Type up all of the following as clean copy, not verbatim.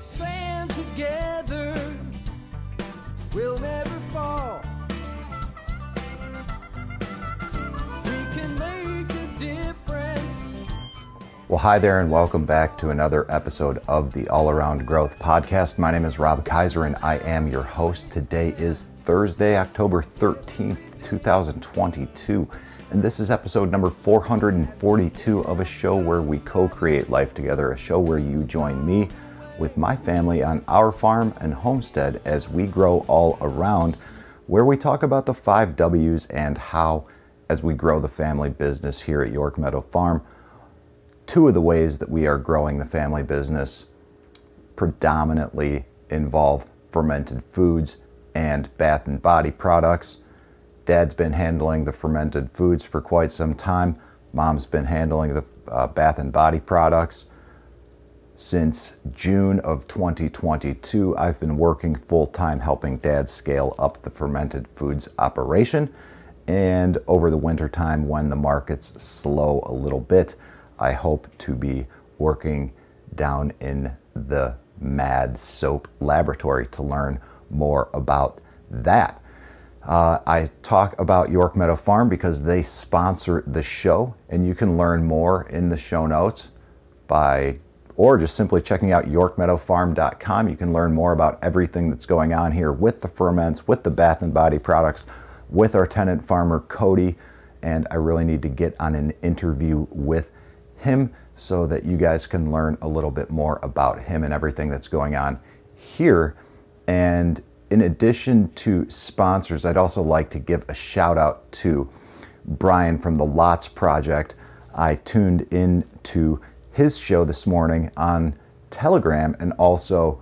stand together, we'll never fall. We can make a difference. Well, hi there and welcome back to another episode of the All Around Growth Podcast. My name is Rob Kaiser and I am your host. Today is Thursday, October 13th, 2022. And this is episode number 442 of a show where we co-create life together, a show where you join me with my family on our farm and homestead as we grow all around, where we talk about the 5 W's and how, as we grow the family business here at York Meadow Farm, 2 of the ways that we are growing the family business predominantly involve fermented foods and bath and body products. Dad's been handling the fermented foods for quite some time. Mom's been handling the bath and body products. Since June of 2022, I've been working full-time helping Dad scale up the fermented foods operation. And over the winter time, when the markets slow a little bit, I hope to be working down in the Mad Soap Laboratory to learn more about that. I talk about York Meadow Farm because they sponsor the show, and you can learn more in the show notes or just simply checking out yorkmeadowfarm.com. You can learn more about everything that's going on here with the ferments, with the bath and body products, with our tenant farmer Cody, and I really need to get on an interview with him so that you guys can learn a little bit more about him and everything that's going on here. And in addition to sponsors, I'd also like to give a shout out to Brian from the Lots Project. I tuned in to his show this morning on Telegram and also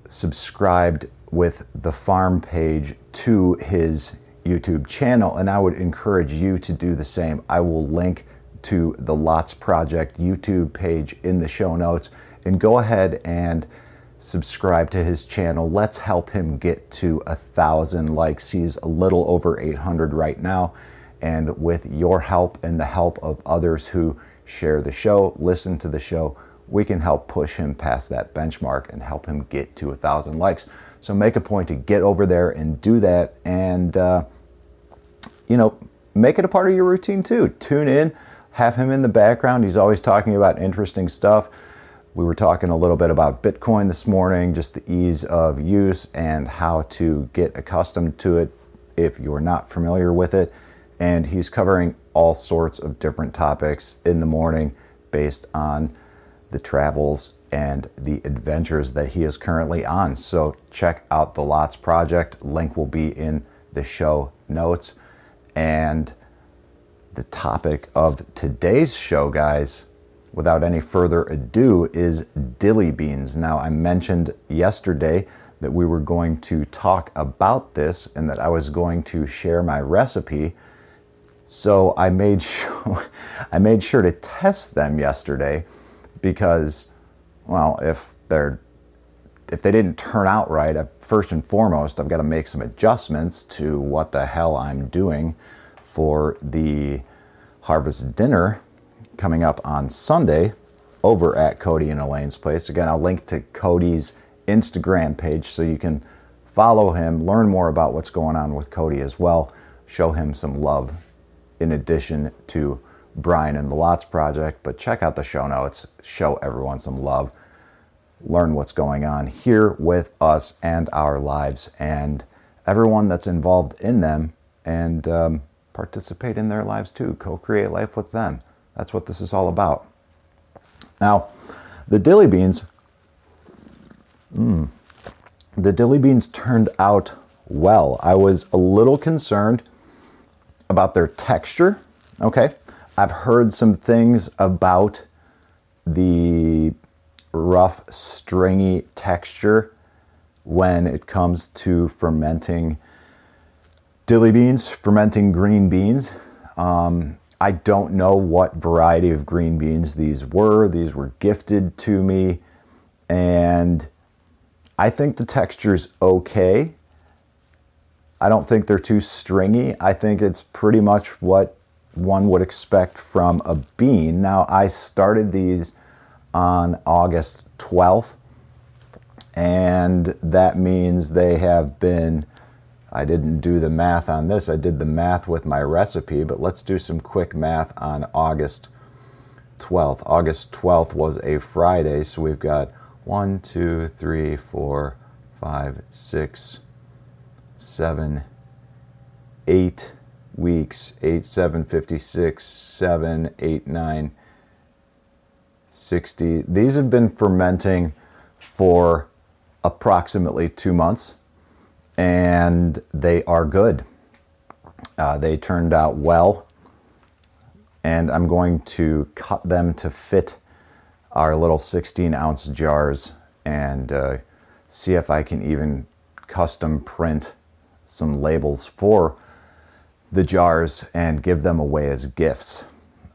subscribed with the farm page to his YouTube channel, and I would encourage you to do the same. I will link to the Lots Project YouTube page in the show notes, and go ahead and subscribe to his channel. Let's help him get to 1,000 likes. He's a little over 800 right now, and with your help and the help of others who share the show, listen to the show, we can help push him past that benchmark and help him get to 1,000 likes. So make a point to get over there and do that, and make it a part of your routine too. Tune in, have him in the background. He's always talking about interesting stuff. We were talking a little bit about Bitcoin this morning, just the ease of use and how to get accustomed to it if you're not familiar with it. And he's covering all sorts of different topics in the morning based on the travels and the adventures that he is currently on. So check out the Lots Project. Link will be in the show notes. And the topic of today's show, guys, without any further ado, is Dilly Beans. Now, I mentioned yesterday that we were going to talk about this and that I was going to share my recipe. So I made sure to test them yesterday because, well, if they didn't turn out right, first and foremost, I've got to make some adjustments to what the hell I'm doing for the harvest dinner coming up on Sunday over at Cody and Elaine's place. Again, I'll link to Cody's Instagram page so you can follow him, learn more about what's going on with Cody as well, show him some love in addition to Brian and the Lots Project. But check out the show notes, show everyone some love, learn what's going on here with us and our lives and everyone that's involved in them, and participate in their lives too, co-create life with them. That's what this is all about. Now, the Dilly Beans, turned out well. I was a little concerned about their texture. Okay, I've heard some things about the rough, stringy texture when it comes to fermenting Dilly Beans, fermenting green beans. I don't know what variety of green beans these were. These were gifted to me, and I think the texture's okay. I don't think they're too stringy. I think it's pretty much what one would expect from a bean. Now, I started these on August 12th, And that means they have been, I didn't do the math on this, I did the math with my recipe, but let's do some quick math on August 12th. August 12th was a Friday, so we've got 1, 2, 3, 4, 5, 6, 7, 8 weeks. 8, 7, 56, 7, 8, 9, 60. These have been fermenting for approximately 2 months, and they are good. They turned out well, and I'm going to cut them to fit our little 16-ounce jars and see if I can even custom print some labels for the jars and give them away as gifts.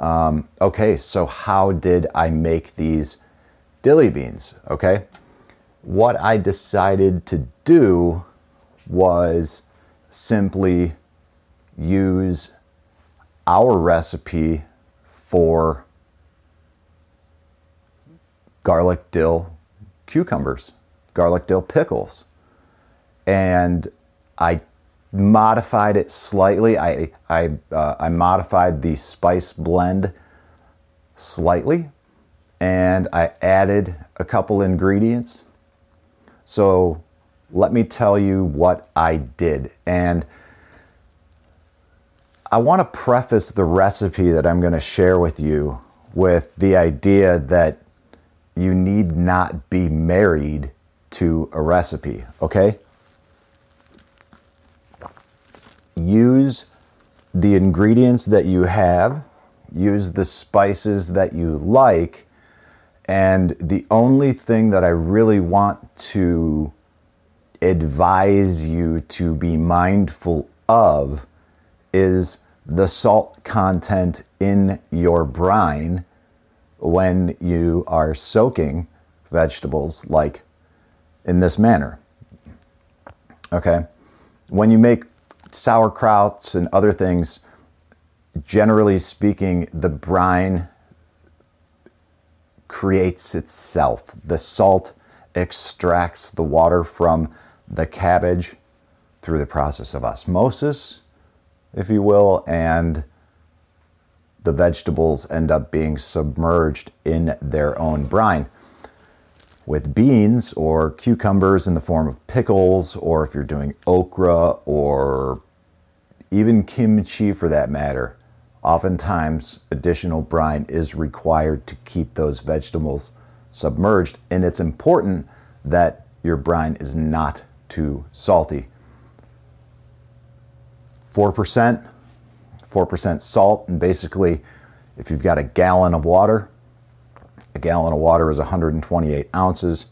Okay, so how did I make these dilly beans? Okay, what I decided to do was simply use our recipe for garlic dill cucumbers, garlic dill pickles, and I modified it slightly. I modified the spice blend slightly, and I added a couple ingredients. So let me tell you what I did. And I want to preface the recipe that I'm going to share with you with the idea that you need not be married to a recipe, okay? Use the ingredients that you have, use the spices that you like, and the only thing that I really want to advise you to be mindful of is the salt content in your brine when you are soaking vegetables like in this manner. Okay? When you make sauerkrauts and other things, generally speaking, the brine creates itself. The salt extracts the water from the cabbage through the process of osmosis, if you will, and the vegetables end up being submerged in their own brine. With beans or cucumbers in the form of pickles, or if you're doing okra or even kimchi for that matter, oftentimes additional brine is required to keep those vegetables submerged, and it's important that your brine is not too salty. 4% salt, and basically if you've got a gallon of water is 128 ounces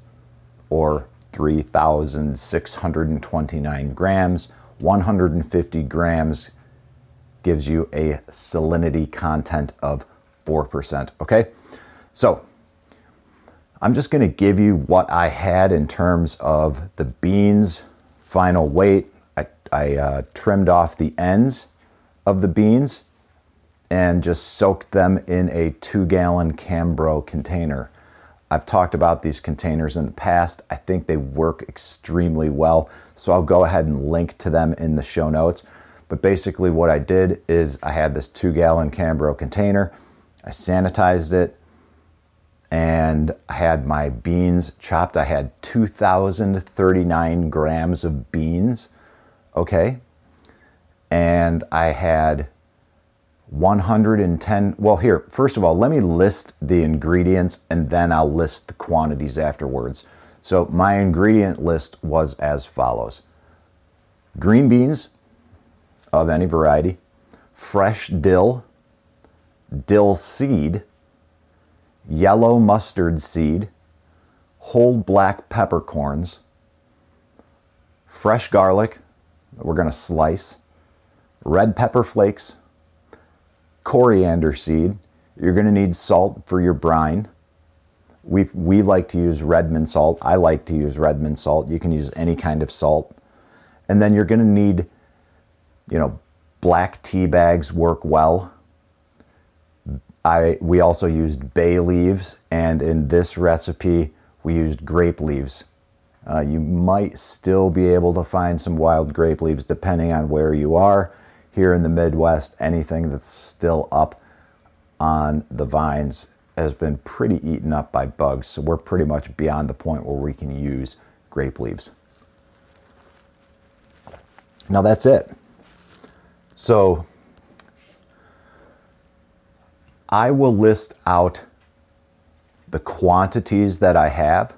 or 3,629 grams. 150 grams gives you a salinity content of 4%, okay? So I'm just going to give you what I had in terms of the beans final weight. I trimmed off the ends of the beans and just soaked them in a 2-gallon Cambro container. I've talked about these containers in the past. I think they work extremely well, so I'll go ahead and link to them in the show notes. But basically what I did is I had this 2-gallon Cambro container. I sanitized it, and I had my beans chopped. I had 2,039 grams of beans, okay? And I had 110, well here, first of all, let me list the ingredients and then I'll list the quantities afterwards. So my ingredient list was as follows: green beans of any variety, fresh dill, dill seed, yellow mustard seed, whole black peppercorns, fresh garlic that we're going to slice, red pepper flakes, coriander seed. You're going to need salt for your brine. We like to use Redmond salt. I like to use Redmond salt. You can use any kind of salt. And then you're going to need, black tea bags work well. We also used bay leaves, and in this recipe we used grape leaves. You might still be able to find some wild grape leaves depending on where you are. Here in the Midwest, anything that's still up on the vines has been pretty eaten up by bugs. So we're pretty much beyond the point where we can use grape leaves. Now that's it. So I will list out the quantities that I have,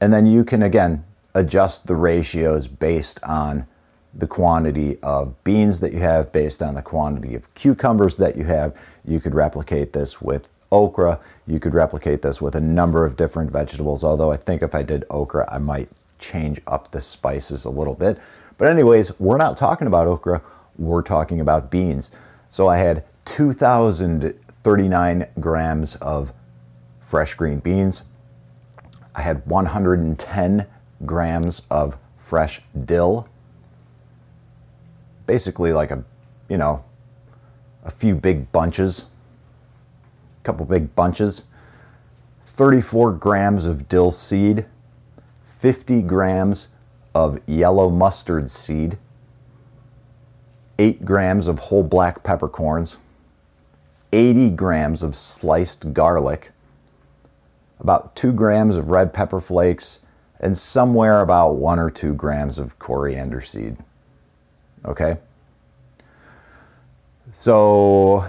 and then you can again adjust the ratios based on the quantity of beans that you have, based on the quantity of cucumbers that you have. You could replicate this with okra. You could replicate this with a number of different vegetables, although I think if I did okra, I might change up the spices a little bit. But anyways, we're not talking about okra, we're talking about beans. So I had 2,039 grams of fresh green beans. I had 110 grams of fresh dill. Basically like a few big bunches, a couple big bunches. 34 grams of dill seed, 50 grams of yellow mustard seed, 8 grams of whole black peppercorns, 80 grams of sliced garlic, about 2 grams of red pepper flakes, and somewhere about 1 or 2 grams of coriander seed. Okay? So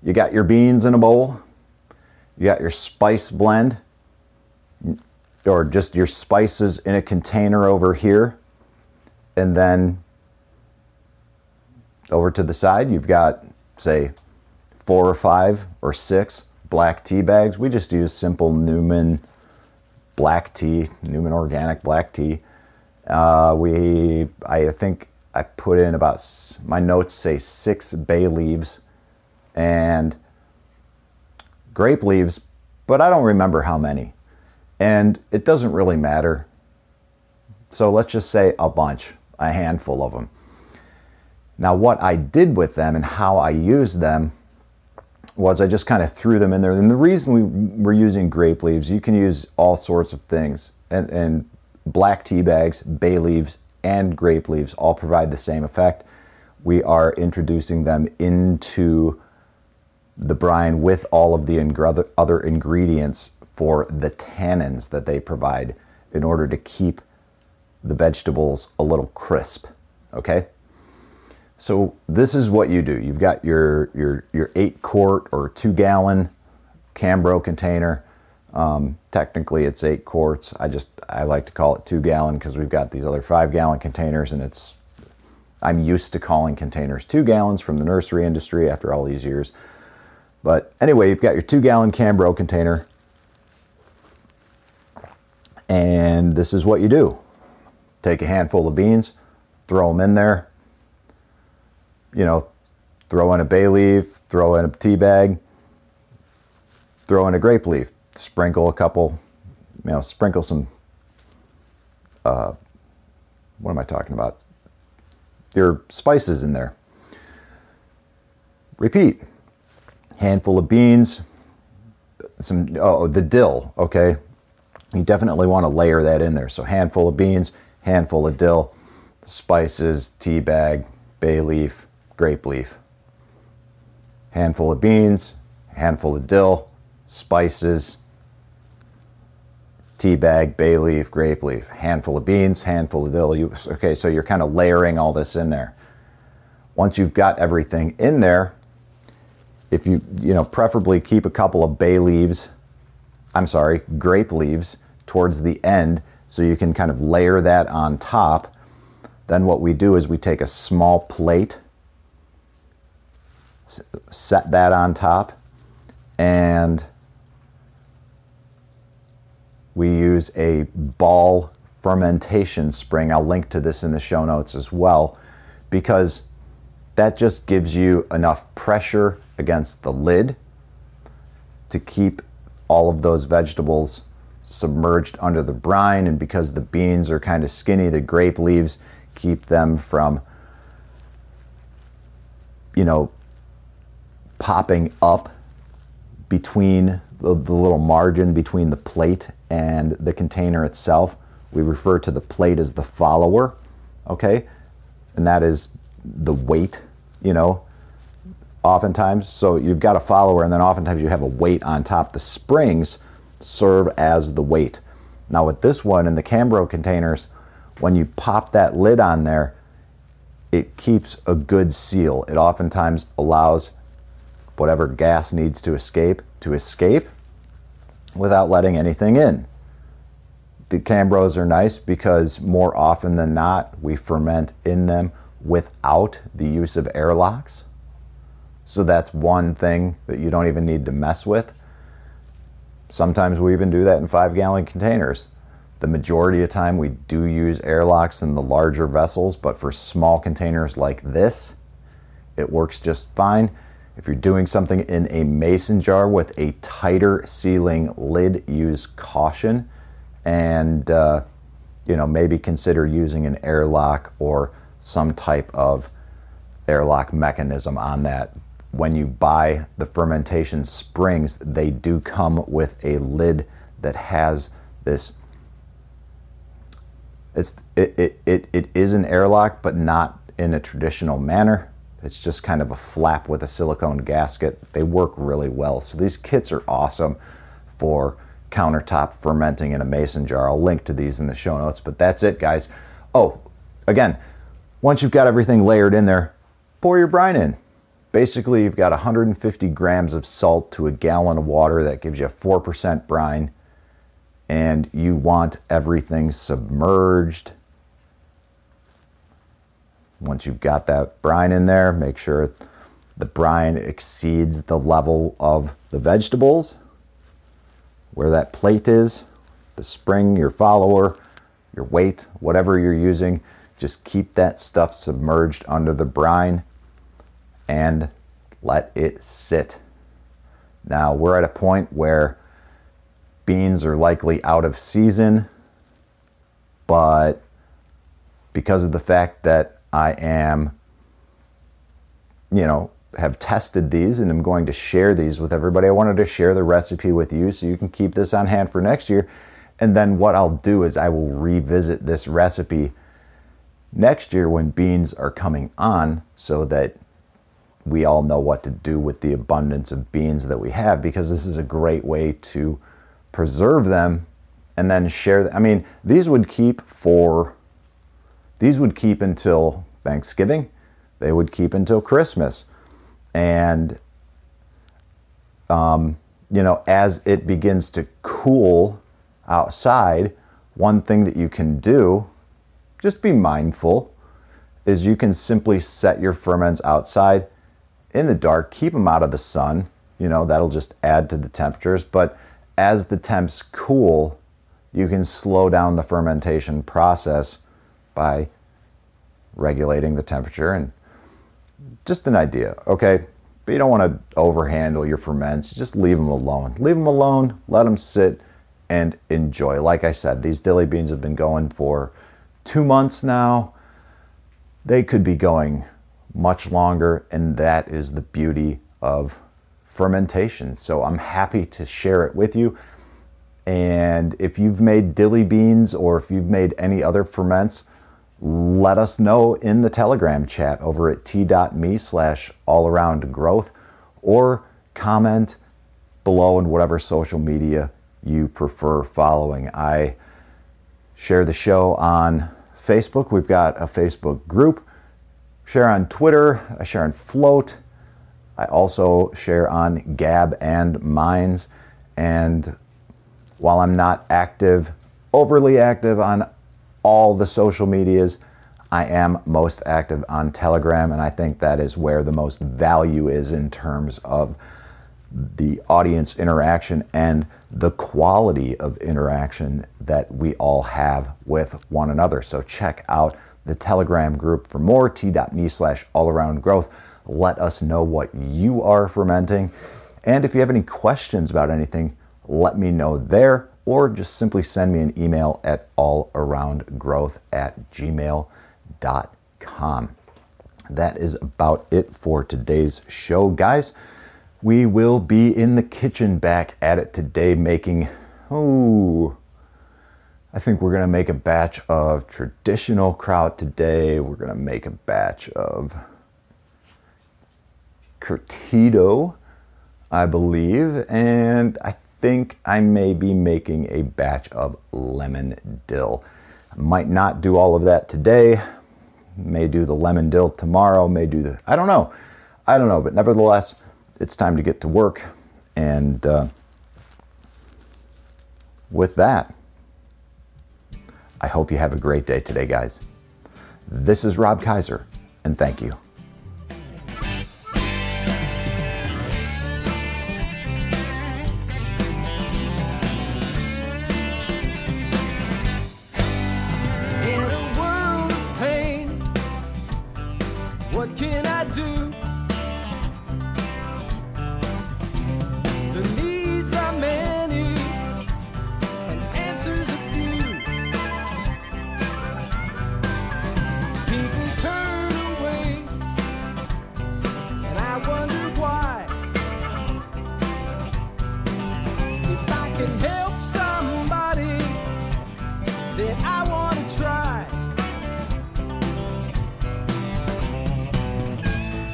you got your beans in a bowl, you got your spice blend, or just your spices in a container over here, and then over to the side you've got, say, 4 or 5 or 6 black tea bags. We just use simple Newman black tea, Newman organic black tea. I think I put in about, my notes say 6 bay leaves and grape leaves, but I don't remember how many. And it doesn't really matter. So let's just say a bunch, a handful of them. Now what I did with them and how I used them was I just kind of threw them in there. And the reason we're using grape leaves, you can use all sorts of things. And black tea bags, bay leaves, and grape leaves all provide the same effect. We are introducing them into the brine with all of the other ingredients for the tannins that they provide in order to keep the vegetables a little crisp, okay? So this is what you do. You've got your 8-quart or 2-gallon Cambro container. Technically it's 8 quarts. I like to call it 2-gallon because we've got these other 5-gallon containers, and I'm used to calling containers 2 gallons from the nursery industry after all these years. But anyway, you've got your 2-gallon Cambro container, and this is what you do. Take a handful of beans, throw them in there, throw in a bay leaf, throw in a tea bag, throw in a grape leaf, sprinkle a couple, sprinkle some, what am I talking about? Your spices in there. Repeat. Handful of beans, the dill, okay? You definitely want to layer that in there. So handful of beans, handful of dill, spices, tea bag, bay leaf, grape leaf. Handful of beans, handful of dill, spices, tea bag, bay leaf, grape leaf. Handful of beans, handful of dill. Okay, so you're kind of layering all this in there. Once you've got everything in there, if you preferably keep a couple of grape leaves towards the end so you can kind of layer that on top. Then what we do is we take a small plate, set that on top, and we use a ball fermentation spring. I'll link to this in the show notes as well, because that just gives you enough pressure against the lid to keep all of those vegetables submerged under the brine. And because the beans are kind of skinny, the grape leaves keep them from, popping up between the little margin between the plate and the container itself. We refer to the plate as the follower, okay? And that is the weight, you know, oftentimes. So you've got a follower, and then oftentimes you have a weight on top. The springs serve as the weight. Now with this one in the Cambro containers, when you pop that lid on there, it keeps a good seal. It oftentimes allows whatever gas needs to escape without letting anything in. The Cambros are nice because more often than not, we ferment in them without the use of airlocks. So that's one thing that you don't even need to mess with. Sometimes we even do that in 5-gallon containers. The majority of time we do use airlocks in the larger vessels, but for small containers like this, it works just fine. If you're doing something in a mason jar with a tighter sealing lid, use caution, and you know, maybe consider using an airlock or some type of airlock mechanism on that. When you buy the fermentation springs, they do come with a lid that has this. It is an airlock, but not in a traditional manner. It's just kind of a flap with a silicone gasket. They work really well. So these kits are awesome for countertop fermenting in a mason jar. I'll link to these in the show notes, but that's it, guys. Oh, again, once you've got everything layered in there, pour your brine in. Basically, you've got 150 grams of salt to a gallon of water. That gives you 4% brine. And you want everything submerged. Once you've got that brine in there, make sure the brine exceeds the level of the vegetables, where that plate is, the spring, your follower, your weight, whatever you're using. Just keep that stuff submerged under the brine and let it sit. Now we're at a point where beans are likely out of season, but because of the fact that I am, you know, have tested these and I'm going to share these with everybody, I wanted to share the recipe with you so you can keep this on hand for next year. And then what I'll do is I will revisit this recipe next year when beans are coming on, so that we all know what to do with the abundance of beans that we have, because this is a great way to preserve them and then share them. I mean, these would keep until Thanksgiving. They would keep until Christmas. And, you know, as it begins to cool outside, one thing that you can do, just be mindful, is you can simply set your ferments outside in the dark, keep them out of the sun. You know, that'll just add to the temperatures. But as the temps cool, you can slow down the fermentation process by regulating the temperature. And just an idea, okay? But you don't want to overhandle your ferments. Just leave them alone. Leave them alone, let them sit, and enjoy. Like I said, these dilly beans have been going for 2 months now. They could be going much longer, and that is the beauty of fermentation. So I'm happy to share it with you. And if you've made dilly beans, or if you've made any other ferments, let us know in the Telegram chat over at t.me/allaroundgrowth, or comment below in whatever social media you prefer following. I share the show on Facebook. We've got a Facebook group. Share on Twitter. I share on Float. I also share on Gab and Minds. And while I'm not overly active on all the social medias, I am most active on Telegram, and I think that is where the most value is in terms of the audience interaction and the quality of interaction that we all have with one another. So check out the Telegram group for more, t.me/allaroundgrowth. Let us know what you are fermenting. And if you have any questions about anything, let me know there, or just simply send me an email at allaroundgrowth@gmail.com. That is about it for today's show, guys. We will be in the kitchen back at it today, making, I think we're going to make a batch of traditional kraut today. We're going to make a batch of curtido, I believe, and I think I may be making a batch of lemon dill. I might not do all of that today. May do the lemon dill tomorrow, may do the, I don't know, but nevertheless, it's time to get to work. And with that, I hope you have a great day today, guys. This is Rob Kaiser, and thank you. In a world of pain, what can I do? The needs are many and answers are few. People turn away and I wonder why. If I can help somebody, then I want to try.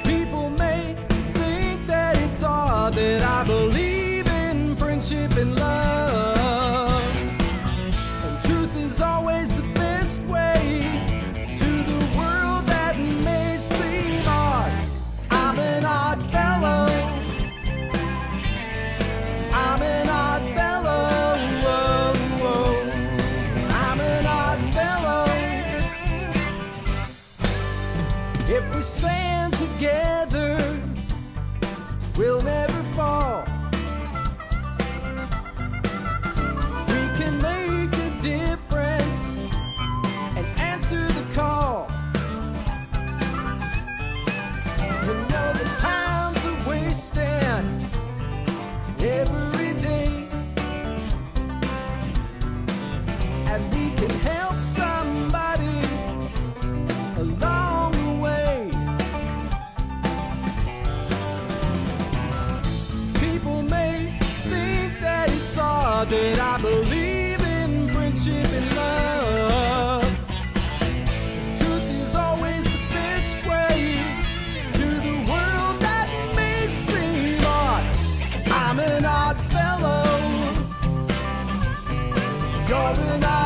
People may think that it's odd that I believe in friendship and love, and truth is always the best way to the world that may seem odd. I'm an odd fellow. I'm an odd fellow. Whoa, whoa. I'm an odd fellow. If we stand together, we'll never fall. We can make a difference and answer the call. You know the times are wasting every day, and we can help somebody along the way. People may think that it's odd that I believe in friendship and love. Truth is always the best way to the world that may seem odd. I'm an odd fellow. You're an odd